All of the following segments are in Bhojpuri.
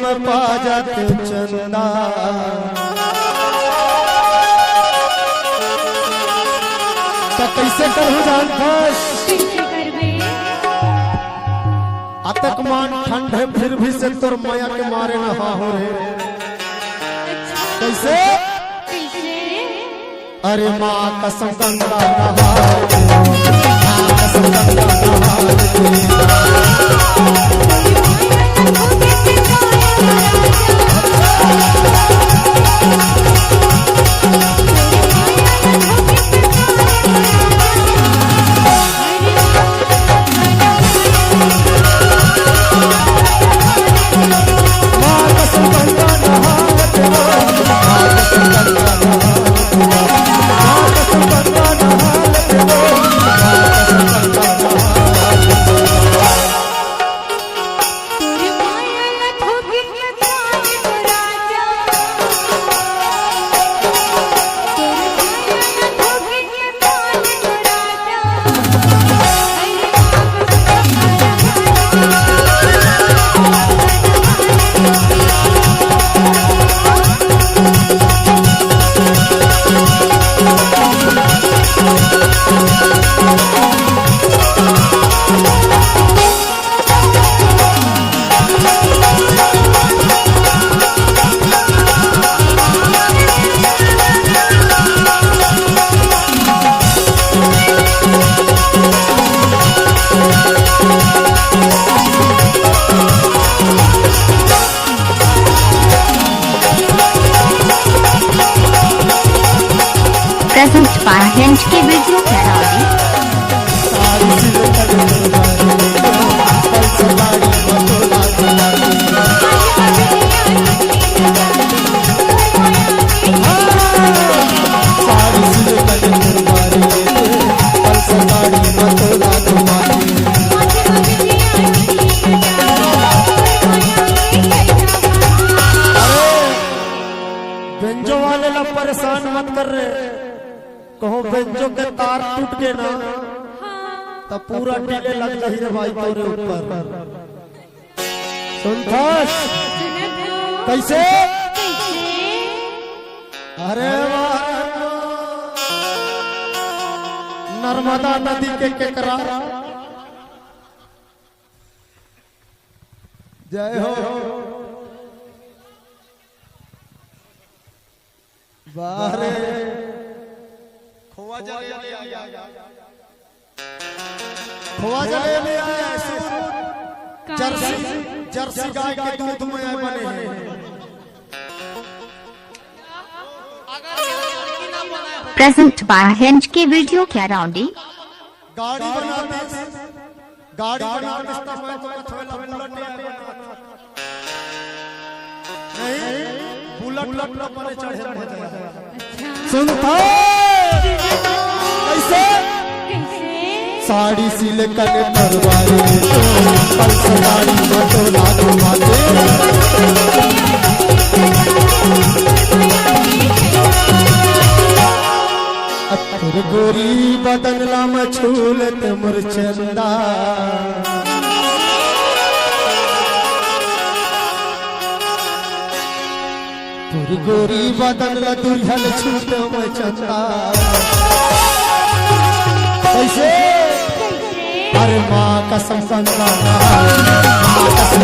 में पा जाते चंदा। तो कैसे करूँ जान फस अतक मान ठंड है फिर भी से तोर माया के मारे न हो रे। कैसे अरे माँ कसम गंगा नहाए, माँ कसम गंगा नहाए। Present by Hinge के वीडियो कैराडी। बेंजो वाले ला परेशान मत कर रहे, कहो बेंजो के तार टूट गए ना तो पूरा डीले लग जाही रे भाई तोरे ऊपर। सुनथास कैसे अरे वाह नर्मदा नदी के केकरा जय हो बारे खोवा जले में आया जर्सी गाय के दूध में बने हैं। Present by Hinge के वीडियो कैराडी। गाड़ी बनाते गाड़ी बनाते समय तो थोड़ा बुलेट नहीं बुलेट पर चढ़े सुनता कैसे साड़ी सिले कने परवारी पल साड़ी मतो लागो माते अतर गोरी बदनला मछूलत मुरचंदा। तुर गोरी बदनला दुल्हन छूट मचंदा। कैसे अरे माँ कसम गंगा माँ कसम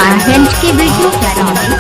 by HK Video Academy।